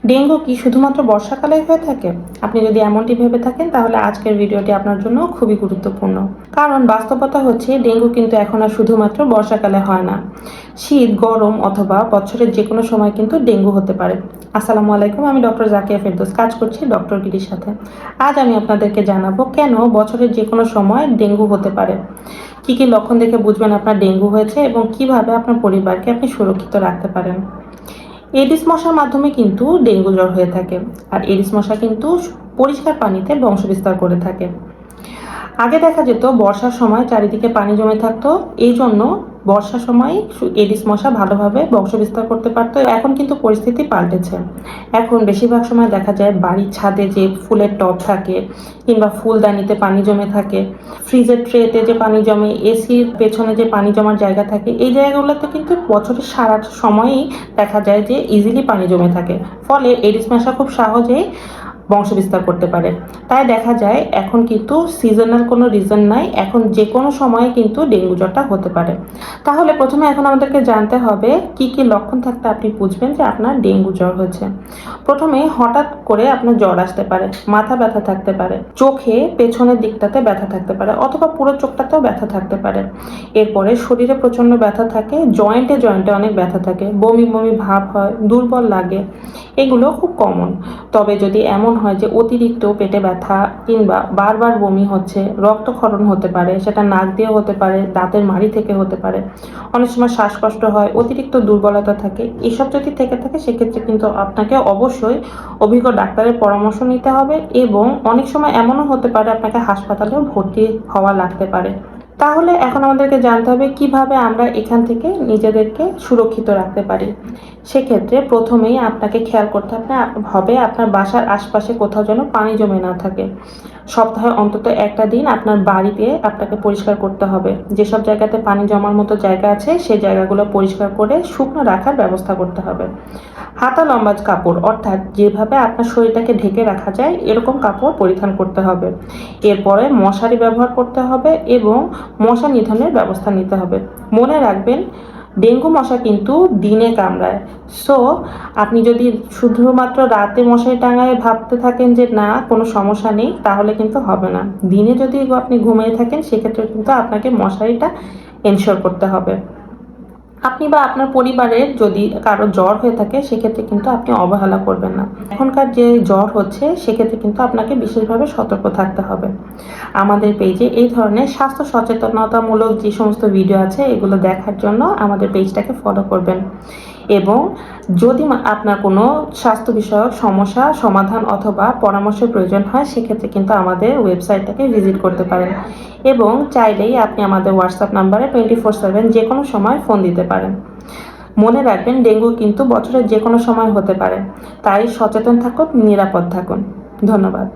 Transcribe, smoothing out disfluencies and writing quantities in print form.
Dengue কি শুধুমাত্র বর্ষাকালে হয়ে থাকে? আপনি যদি এমনটি ভেবে থাকেন তাহলে আজকের ভিডিওটি আপনার জন্য খুবই গুরুত্বপূর্ণ। কারণ বাস্তবতা হচ্ছে ডেঙ্গু কিন্তু এখন আর শুধুমাত্র বর্ষাকালে হয় না। শীত, গরম অথবা বছরের যে কোনো সময় কিন্তু ডেঙ্গু হতে পারে। আসসালামু আলাইকুম, আমি ডক্টর জাকিয়া ফেরদৌস, কাজ করছি ডক্টর গিরির সাথে। আজ আমি আপনাদেরকে জানাবো কেন বছরের যে কোনো সময় ডেঙ্গু হতে পারে, কি কি লক্ষণ দেখে বুঝবেন আপনার ডেঙ্গু হয়েছে এবং কিভাবে আপনার পরিবারকে আপনি সুরক্ষিত রাখতে পারেন। এডিস মশার মাধ্যমে কিন্তু ডেঙ্গু জ্বর হয়ে থাকে, আর এডিস মশা কিন্তু পরিষ্কার পানিতে বংশবিস্তার করে থাকে। আগে দেখা যেত বর্ষার সময় চারিদিকে পানি জমে থাকতো, এই জন্য বর্ষার সময় এডিস মশা ভালোভাবে বংশবিস্তার করতে পারতো। এখন কিন্তু পরিস্থিতি পাল্টেছে। এখন বেশিরভাগ সময় দেখা যায় বাড়ির ছাদে যে ফুলের টব থাকে কিংবা ফুলদানিতে পানি জমে থাকে, ফ্রিজের ট্রেতে যে পানি জমে, এসির পেছনে যে পানি জমার জায়গা থাকে, এই জায়গাগুলোতে কিন্তু বছরের সারা সময়ই দেখা যায় যে ইজিলি পানি জমে থাকে। ফলে এডিস মশা খুব সহজেই বংশবিস্তার করতে পারে। তাই দেখা যায় এখন কিন্তু সিজনাল কোনো রিজন নাই, এখন যে কোনো সময়ে কিন্তু ডেঙ্গু জ্বরটা হতে পারে। তাহলে প্রথমে এখন আমাদেরকে জানতে হবে কি কি লক্ষণ থাকতে আপনি বুঝবেন যে আপনার ডেঙ্গু জ্বর হয়েছে। প্রথমে হঠাৎ করে আপনার জ্বর আসতে পারে, মাথা ব্যথা থাকতে পারে, চোখে পেছনের দিকটাতে ব্যথা থাকতে পারে অথবা পুরো চোখটাতেও ব্যথা থাকতে পারে। এরপরে শরীরে প্রচণ্ড ব্যথা থাকে, জয়েন্টে জয়েন্টে অনেক ব্যথা থাকে, বমি বমি ভাব হয়, দুর্বল লাগে, এগুলো খুব কমন। তবে যদি এমন হয় যে অতিরিক্ত পেটে ব্যথা কিংবা বারবার বমি হচ্ছে, রক্তক্ষরণ হতে পারে, সেটা নাক দিয়ে হতে পারে, দাঁতের মাড়ি থেকে হতে পারে, অনেক সময় শ্বাসকষ্ট হয়, অতিরিক্ত দুর্বলতা থাকে, এসব যদি থেকে থাকে সেক্ষেত্রে কিন্তু আপনাকে অবশ্যই অভিজ্ঞ ডাক্তারের পরামর্শ নিতে হবে এবং অনেক সময় এমনও হতে পারে আপনাকে হাসপাতালেও ভর্তি হওয়া লাগতে পারে। তাহলে এখন আমাদেরকে জানতে হবে কিভাবে আমরা এখান থেকে নিজেদেরকে সুরক্ষিত রাখতে পারি। সেক্ষেত্রে প্রথমেই আপনাকে খেয়াল করতে হবে আপনার বাসার আশপাশে কোথাও যেন পানি জমে না থাকে। সপ্তাহে অন্তত একটা দিন আপনার বাড়িতে আপনাকে পরিষ্কার করতে হবে। যেসব জায়গাতে পানি জমার মতো জায়গা আছে সেই জায়গাগুলো পরিষ্কার করে শুকনো রাখার ব্যবস্থা করতে হবে। হাতা লম্বা কাপড়, অর্থাৎ যেভাবে আপনার শরীরটাকে ঢেকে রাখা যায় এরকম কাপড় পরিধান করতে হবে। এরপরে মশারি ব্যবহার করতে হবে এবং মশা নিধনের ব্যবস্থা নিতে হবে। মনে রাখবেন ডেঙ্গু মশা কিন্তু দিনে কামড়ায়। সো আপনি যদি শুধুমাত্র রাতে মশারি টাঙায় ভাবতে থাকেন যে না কোনো সমস্যা নেই, তাহলে কিন্তু হবে না। দিনে যদি আপনি ঘুমিয়ে থাকেন সেক্ষেত্রে কিন্তু আপনাকে মশারিটা এনশিওর করতে হবে। আপনি বা আপনার পরিবারের যদি কারো জ্বর হয়ে থাকে সেক্ষেত্রে কিন্তু আপনি অবহেলা করবেন না। এখনকার যে জ্বর হচ্ছে সেক্ষেত্রে কিন্তু আপনাকে বিশেষভাবে সতর্ক থাকতে হবে। আমাদের পেজে এই ধরনের স্বাস্থ্য সচেতনতামূলক যে সমস্ত ভিডিও আছে এগুলো দেখার জন্য আমাদের পেজটাকে ফলো করবেন। এবং যদি আপনার কোনো স্বাস্থ্য বিষয়ক সমস্যা সমাধান অথবা পরামর্শের প্রয়োজন হয় সেক্ষেত্রে কিন্তু আমাদের ওয়েবসাইটটাকে ভিজিট করতে পারেন এবং চাইলেই আপনি আমাদের হোয়াটসঅ্যাপ নাম্বারে 24/7 যে কোনো সময় ফোন দিতে পারেন। মনে রাখবেন ডেঙ্গু কিন্তু বছরের যে কোনো সময় হতে পারে, তাই সচেতন থাকুন, নিরাপদ থাকুন। ধন্যবাদ।